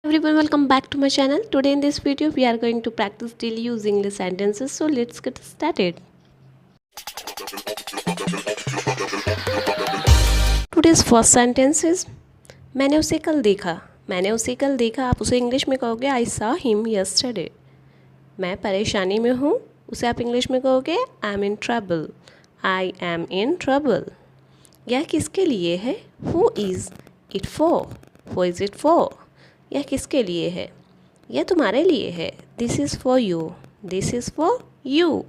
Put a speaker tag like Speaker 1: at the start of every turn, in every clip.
Speaker 1: Everyone, welcome back to my channel. Today in this video we are going to practice daily use English sentences. So let's get started. Today's first sentence is मैंने उसे कल देखा. मैंने उसे कल देखा. आप उसे इंग्लिश में कहोगे I saw him yesterday. मैं परेशानी में हूँ. उसे आप इंग्लिश में कहोगे I am in trouble. I am in trouble. यह किसके लिए है? Who is it for? Who is it for? यह किसके लिए है? यह तुम्हारे लिए है. This is for you. This is for you.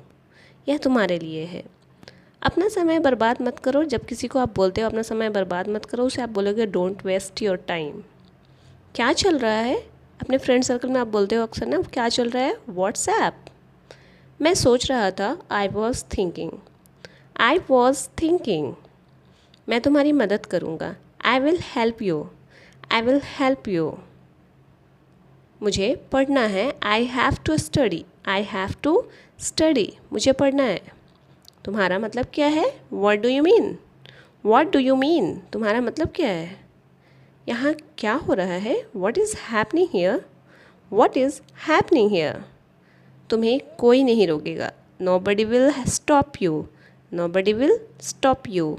Speaker 1: यह तुम्हारे लिए है. अपना समय बर्बाद मत करो. जब किसी को आप बोलते हो अपना समय बर्बाद मत करो, उसे आप बोलोगे डोंट वेस्ट योर टाइम. क्या चल रहा है? अपने फ्रेंड सर्कल में आप बोलते हो अक्सर ना, क्या चल रहा है? व्हाट्सएप. मैं सोच रहा था. I was thinking. I was thinking. मैं तुम्हारी मदद करूँगा. I will help you. I will help you. मुझे पढ़ना है. I have to study. I have to study. मुझे पढ़ना है. तुम्हारा मतलब क्या है? What do you mean? What do you mean? तुम्हारा मतलब क्या है? यहाँ क्या हो रहा है? What is happening here? What is happening here? तुम्हें कोई नहीं रोकेगा. Nobody will stop you. Nobody will stop you.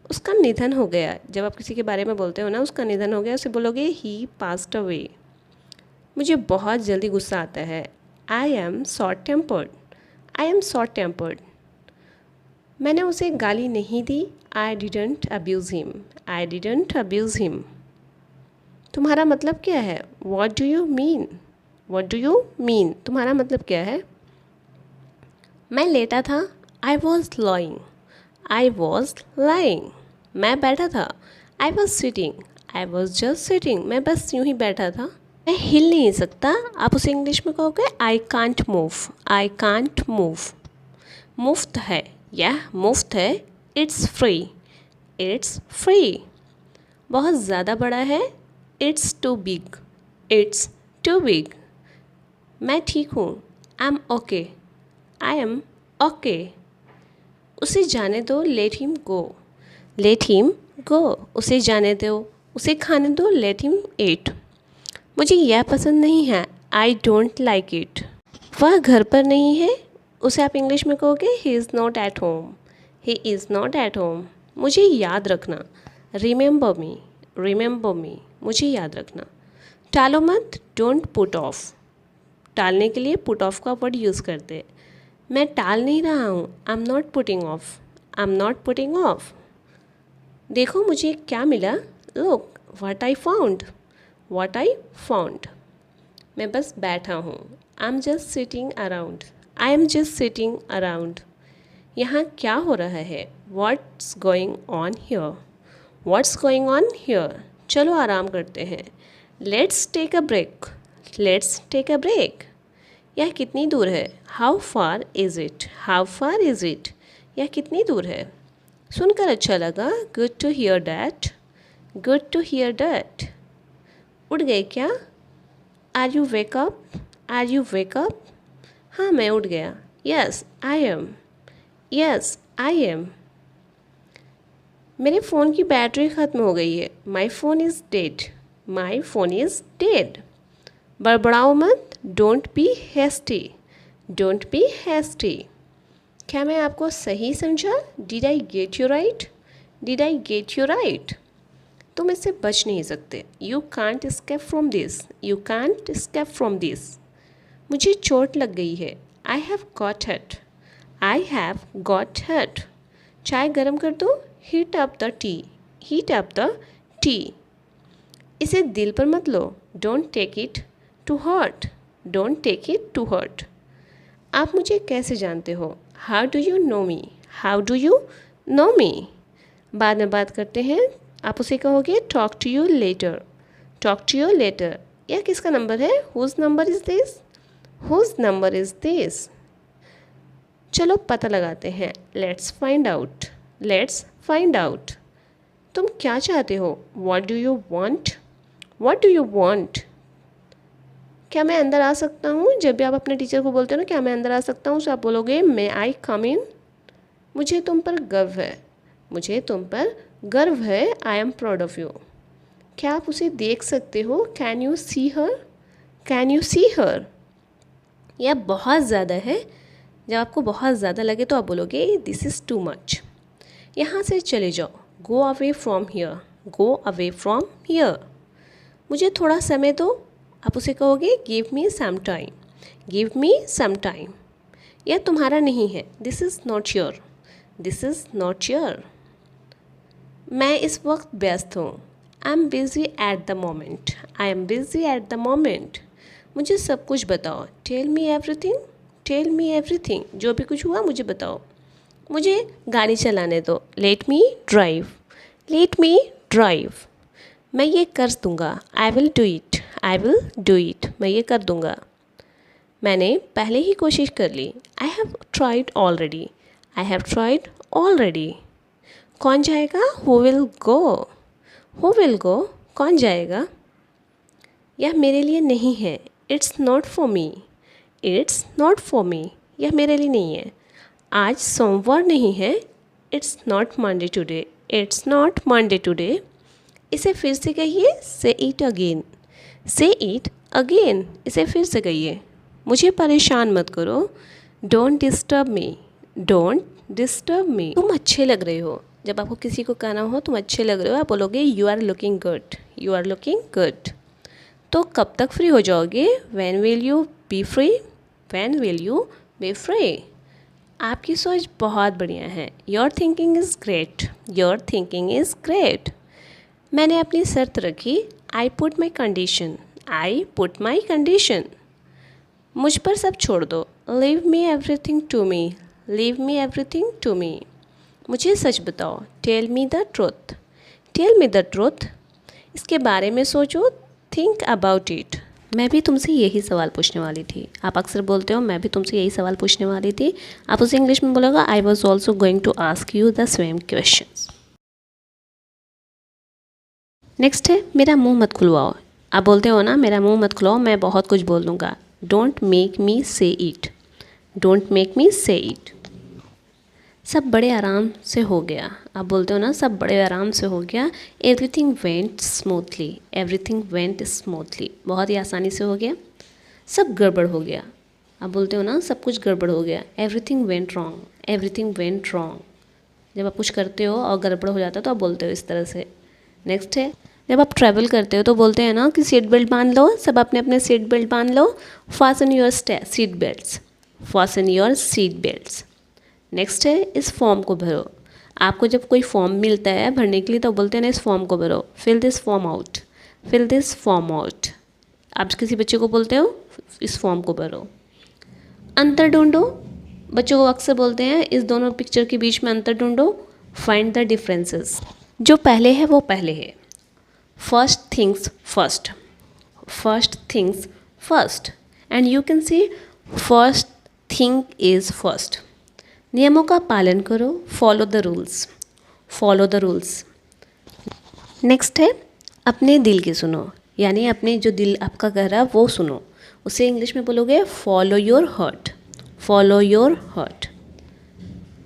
Speaker 1: उसका निधन हो गया. जब आप किसी के बारे में बोलते हो ना, उसका निधन हो गया, उसे बोलोगे ही पास्ड अवे. मुझे बहुत जल्दी गुस्सा आता है. I am short tempered. I am short tempered. मैंने उसे गाली नहीं दी. I didn't abuse him. I didn't abuse him. तुम्हारा मतलब क्या है? What do you mean? What do you mean? तुम्हारा मतलब क्या है? मैं लेटा था. I was lying. I was lying. मैं बैठा था. I was sitting. I was just sitting. मैं बस यूँ ही बैठा था. मैं हिल नहीं सकता. आप उसे इंग्लिश में कहोगे I can't move. I can't move. मुफ्त है. यह मुफ्त है. It's free. It's free. बहुत ज़्यादा बड़ा है. It's too big. It's too big. मैं ठीक हूँ. I am okay. I am okay. उसे जाने दो. Let him go. Let him go. उसे जाने दो. उसे खाने दो. Let him eat. मुझे यह पसंद नहीं है. I don't like it. वह घर पर नहीं है. उसे आप इंग्लिश में कहोगे he is not at home. He is not at home. मुझे याद रखना. रिमेंबर मी. रिमेंबर मी. मुझे याद रखना. टालो मत. Don't put off. टालने के लिए पुट ऑफ का वर्ड यूज़ करते हैं. मैं टाल नहीं रहा हूँ. I am not putting of. I am not putting of. देखो मुझे क्या मिला. Look what I found. What I found. मैं बस बैठा हूँ. I'm just sitting around. I am just sitting around. यहाँ क्या हो रहा है? What's going on here? What's going on here? चलो आराम करते हैं. Let's take a break. Let's take a break. यह कितनी दूर है? How far is it? How far is it? यह कितनी दूर है? सुनकर अच्छा लगा. Good to hear that. Good to hear that. उठ गए क्या? Are you wake up? Are you wake up? हाँ मैं उठ गया. Yes I am. Yes I am. मेरे फ़ोन की बैटरी ख़त्म हो गई है. My phone is dead. My phone is dead. बड़बड़ाओ मत. Don't be hasty. Don't be hasty. क्या मैं आपको सही समझा? Did I get you right? Did I get you right? तुम इससे बच नहीं सकते. You can't escape from this. You can't escape from this. मुझे चोट लग गई है. I have got hurt. I have got hurt. चाय गर्म कर दो. Heat up the tea. Heat up the tea. इसे दिल पर मत लो. Don't take it to hurt. Don't take it to hurt. आप मुझे कैसे जानते हो? How do you know me? How do you know me? बाद में बात करते हैं. आप उसे कहोगे talk to you letter. Talk to you later. यह किसका नंबर है? Whose number is this? Whose number is this? चलो पता लगाते हैं. Let's find out. Let's find out. तुम क्या चाहते हो? What do you want? What do you want? क्या मैं अंदर आ सकता हूँ? जब भी आप अपने टीचर को बोलते हो ना क्या मैं अंदर आ सकता हूँ, तो आप बोलोगे मे आई कम इन. मुझे तुम पर गर्व है. मुझे तुम पर गर्व है. I am proud of you. क्या आप उसे देख सकते हो? Can you see her? Can you see her? यह बहुत ज़्यादा है। जब आपको बहुत ज़्यादा लगे तो आप बोलोगे दिस इज़ टू मच। यहाँ से चले जाओ, go away from here, go away from here. मुझे थोड़ा समय दो, आप उसे कहोगे give me some time, give me some time. यह तुम्हारा नहीं है, this is not your, this is not your. मैं इस वक्त व्यस्त हूँ, I am busy at the moment, I am busy at the moment. मुझे सब कुछ बताओ, tell me everything, tell me everything. जो भी कुछ हुआ मुझे बताओ। मुझे गाड़ी चलाने दो, let me drive, let me drive. मैं ये कर दूँगा, I will do it, I will do it. मैं ये कर दूँगा। मैंने पहले ही कोशिश कर ली, I have tried already, I have tried already. कौन जाएगा? Who will go, who will go? कौन जाएगा? यह मेरे लिए नहीं है, it's not for me, it's not for me. यह मेरे लिए नहीं है। आज सोमवार नहीं है, it's not Monday today, it's not Monday today. इसे फिर से कहिए, से इट अगेन, से इट अगेन। इसे फिर से कहिए। मुझे परेशान मत करो, don't disturb me, don't disturb me. तुम अच्छे लग रहे हो। जब आपको किसी को कहना हो तुम अच्छे लग रहे हो, आप बोलोगे you are looking good, you are looking good. तो कब तक फ्री हो जाओगे? When will you be free, when will you be free. आपकी सोच बहुत बढ़िया है, your thinking is great, your thinking is great. मैंने अपनी शर्त रखी, I put my condition, I put my condition. मुझ पर सब छोड़ दो, leave me everything to me, leave me everything to me. मुझे सच बताओ, tell me the truth, tell me the truth. इसके बारे में सोचो, थिंक अबाउट इट। मैं भी तुमसे यही सवाल पूछने वाली थी। आप अक्सर बोलते हो मैं भी तुमसे यही सवाल पूछने वाली थी। आप उसे इंग्लिश में बोलोगे I was also going to ask you the same question. Next है मेरा मुंह मत खुलवाओ। आप बोलते हो ना मेरा मुंह मत खुलवाओ, मैं बहुत कुछ बोल दूँगा। डोंट मेक मी से इट, डोंट मेक मी से इट। सब बड़े आराम से हो गया। आप बोलते हो ना सब बड़े आराम से हो गया। Everything went smoothly, everything went smoothly. बहुत ही आसानी से हो गया। सब गड़बड़ हो गया। आप बोलते हो ना सब कुछ गड़बड़ हो गया। Everything went wrong, everything went wrong. जब आप कुछ करते हो और गड़बड़ हो जाता है तो आप बोलते हो इस तरह से। नेक्स्ट है जब आप ट्रैवल करते हो तो बोलते हैं ना कि सीट बेल्ट बांध लो, सब अपने अपने सीट बेल्ट बांध लो। Fasten your seat belts, fasten your seat belts. Next है इस फॉर्म को भरो। आपको जब कोई फॉर्म मिलता है भरने के लिए तो बोलते हैं ना इस फॉर्म को भरो, fill this form out, fill this form out. आप किसी बच्चे को बोलते हो इस फॉर्म को भरो। अंतर ढूंढो, बच्चों को अक्सर बोलते हैं इस दोनों पिक्चर के बीच में अंतर ढूंढो, फाइंड द डिफरेंसेस। जो पहले है वो पहले है। First things first, first things first, and you can see first thing is first. नियमों का पालन करो, follow the rules, follow the rules. Next है अपने दिल की सुनो, यानी अपने जो दिल आपका कह रहा है वो सुनो। उसे इंग्लिश में बोलोगे follow your heart, follow your heart.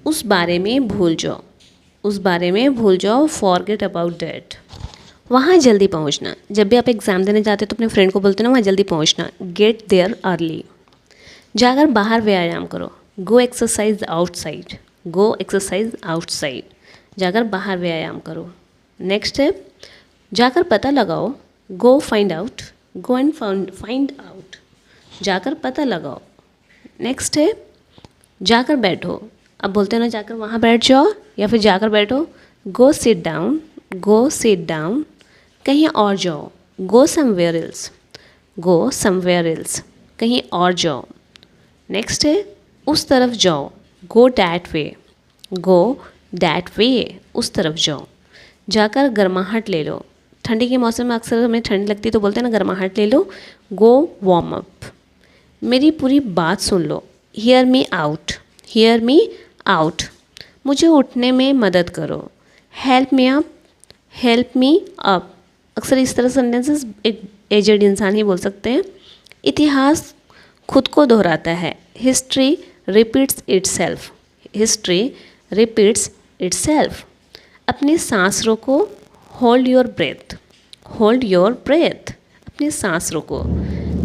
Speaker 1: उस बारे में भूल जाओ, उस बारे में भूल जाओ, फॉरगेट अबाउट दैट। वहाँ जल्दी पहुँचना, जब भी आप एग्ज़ाम देने जाते हो तो अपने फ्रेंड को बोलते हो ना वहाँ जल्दी पहुँचना, गेट देयर अर्ली। जाकर बाहर व्यायाम करो, गो एक्सरसाइज आउटसाइड, गो एक्सरसाइज आउटसाइड। जाकर बाहर व्यायाम करो। नेक्स्ट है जाकर पता लगाओ, go find out, go and find out. जाकर पता लगाओ। नेक्स्ट है जाकर बैठो। अब बोलते हैं ना जाकर वहाँ बैठ जाओ या फिर जाकर बैठो, go sit down, go sit down. कहीं और जाओ, go somewhere else, go somewhere else. कहीं और जाओ। नेक्स्ट है उस तरफ जाओ, गो डैट वे, गो डैट वे। उस तरफ जाओ। जाकर गर्माहट ले लो। ठंडी के मौसम में अक्सर हमें ठंड लगती है तो बोलते हैं ना गर्माहट ले लो, गो वार्म अप। मेरी पूरी बात सुन लो, hear me out, hear me out. मुझे उठने में मदद करो, help me up, help me up. अक्सर इस तरह सेंटेंसेस एक एजेड इंसान ही बोल सकते हैं। इतिहास खुद को दोहराता है, history repeats itself, history repeats itself. अपनी सांस रोको, hold your breath, hold your breath, अपनी सांस रोको।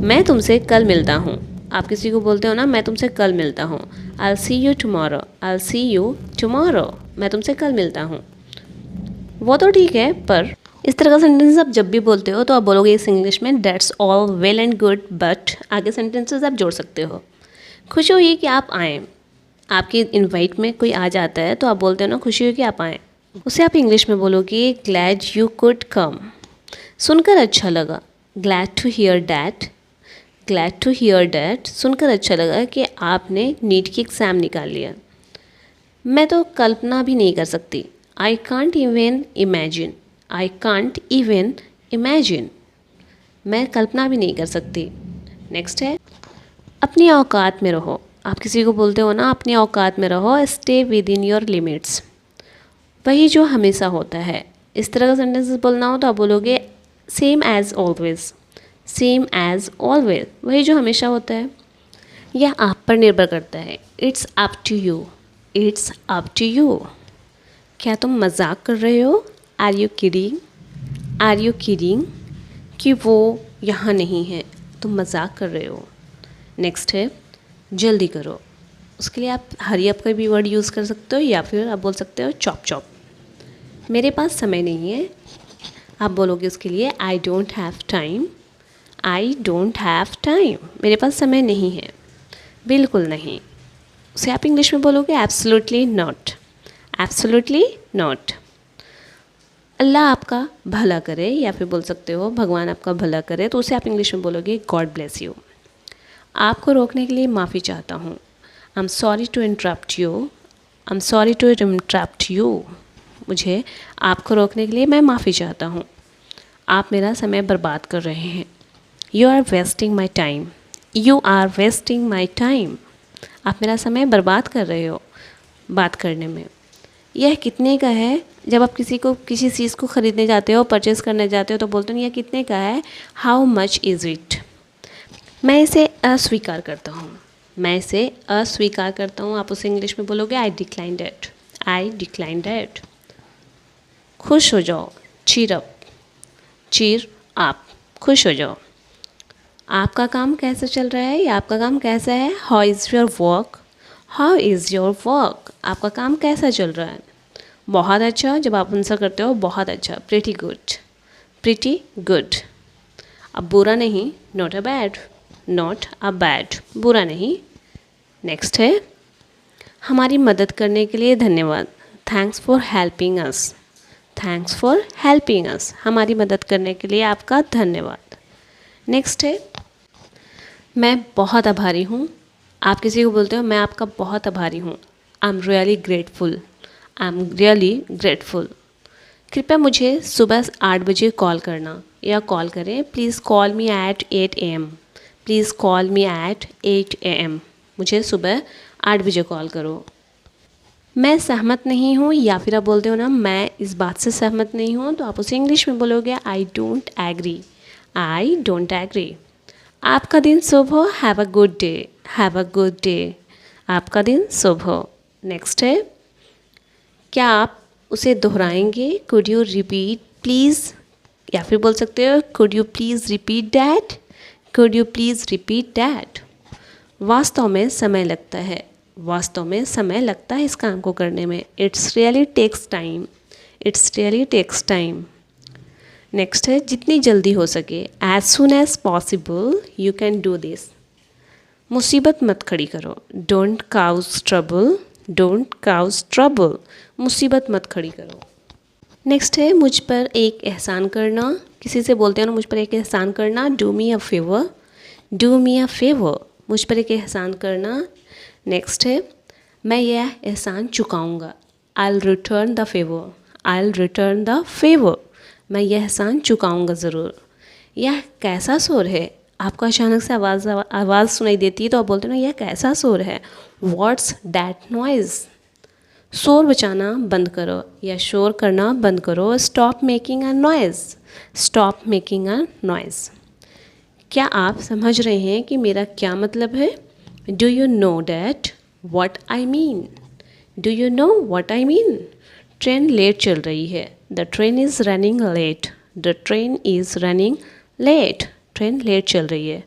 Speaker 1: मैं तुमसे कल मिलता हूँ, आप किसी को बोलते हो ना मैं तुमसे कल मिलता हूँ, I'll see you tomorrow, I'll see you tomorrow, मैं तुमसे कल मिलता हूँ। वो तो ठीक है, पर इस तरह का सेंटेंस आप जब भी बोलते हो तो आप बोलोगे इस इंग्लिश में that's all well and good but आगे सेंटेंसेस आप जोड़ सकते हो। खुशी हुई कि आप आएँ, आपकी इनवाइट में कोई आ जाता है तो आप बोलते हो ना खुशी हुई कि आप आएँ, उसे आप इंग्लिश में बोलोगे ग्लैड यू कुड कम। सुनकर अच्छा लगा, glad to hear that, glad to hear that, सुनकर अच्छा लगा कि आपने नीट की एग्ज़ाम निकाल लिया। मैं तो कल्पना भी नहीं कर सकती, I can't even imagine, I can't even imagine, मैं कल्पना भी नहीं कर सकती। नेक्स्ट है अपनी औकात में रहो, आप किसी को बोलते हो ना अपनी औकात में रहो, stay with in your limits, वही जो हमेशा होता है। इस तरह का सेंटेंसेस बोलना हो तो आप बोलोगे same as always, same as always, वही जो हमेशा होता है। यह आप पर निर्भर करता है, it's up to you, it's up to you. क्या तुम मजाक कर रहे हो, are you kidding, are you kidding, कि वो यहाँ नहीं है, तुम मजाक कर रहे हो। नेक्स्ट है जल्दी करो, उसके लिए आप हरी अप का भी वर्ड यूज़ कर सकते हो या फिर आप बोल सकते हो चॉप चॉप। मेरे पास समय नहीं है, आप बोलोगे उसके लिए I don't have time, I don't have time, मेरे पास समय नहीं है, बिल्कुल नहीं, उसे आप इंग्लिश में बोलोगे एब्सोल्युटली नॉट, एब्सोल्युटली नॉट। अल्लाह आपका भला करे या फिर बोल सकते हो भगवान आपका भला करे, तो उसे आप इंग्लिश में बोलोगे गॉड ब्लेस यू। आपको रोकने के लिए माफ़ी चाहता हूँ, I am sorry to interrupt you, I am sorry to interrupt you, मुझे आपको रोकने के लिए मैं माफ़ी चाहता हूँ, आप मेरा समय बर्बाद कर रहे हैं। You are wasting my time, you are wasting my time, आप मेरा समय बर्बाद कर रहे हो बात करने में। यह कितने का है, जब आप किसी चीज़ को ख़रीदने जाते हो, परचेज़ करने जाते हो तो बोलते हो यह कितने का है, हाउ मच इज़ इट। मैं इसे अस्वीकार करता हूँ, मैं इसे अस्वीकार करता हूँ, आप उसे इंग्लिश में बोलोगे आई decline that, I decline that. खुश हो जाओ, चीर अप, चीर आप, खुश हो जाओ। आपका काम कैसा चल रहा है या आपका काम कैसा है, how is your work, how is your work, आपका काम कैसा चल रहा है। बहुत अच्छा, जब आप आंसर करते हो बहुत अच्छा, प्रिटी गुड, प्रिटी गुड। अब बुरा नहीं, not a bad, not a bad, बुरा नहीं। नेक्स्ट है हमारी मदद करने के लिए धन्यवाद, thanks for helping us, thanks for helping us, हमारी मदद करने के लिए आपका धन्यवाद। नेक्स्ट है मैं बहुत आभारी हूँ, आप किसी को बोलते हो मैं आपका बहुत आभारी हूँ, I am really grateful, I am really grateful. कृपया मुझे सुबह 8 बजे कॉल करना या कॉल करें, please call me at 8 AM, please call me at 8 AM, मुझे सुबह 8 बजे कॉल करो। मैं सहमत नहीं हूँ या फिर आप बोलते हो ना मैं इस बात से सहमत नहीं हूँ, तो आप उसे इंग्लिश में बोलोगे I don't agree, I don't agree. आपका दिन शुभ हो, have a good day, have a good day, आपका दिन शुभ हो। नेक्स्ट है क्या आप उसे दोहराएंगे, कुड यू रिपीट प्लीज़, या फिर बोल सकते हो could you please repeat that, could you please repeat that. वास्तव में समय लगता है, वास्तव में समय लगता है इस काम को करने में, it's really takes time, it's really takes time. Next है जितनी जल्दी हो सके, as soon as possible you can do this. मुसीबत मत खड़ी करो, don't cause trouble, don't cause trouble, मुसीबत मत खड़ी करो। नेक्स्ट है मुझ पर एक एहसान करना, किसी से बोलते हो ना मुझ पर एक एहसान करना, do me a favour, do me a favour, मुझ पर एक एहसान करना। नेक्स्ट है मैं यह एहसान चुकाऊंगा, I will return the favour, I will return the favour, मैं यह एहसान चुकाऊंगा ज़रूर। यह कैसा शोर है, आपको अचानक से आवाज़ सुनाई देती है तो आप बोलते हो ना यह कैसा शोर है, व्हाट्स दैट नॉइज़। शोर बचाना बंद करो या शोर करना बंद करो, stop making a noise, stop making a noise. क्या आप समझ रहे हैं कि मेरा क्या मतलब है, do you know that what I mean, do you know what I mean. Train late चल रही है, the train is running late, the train is running late, train late चल रही है।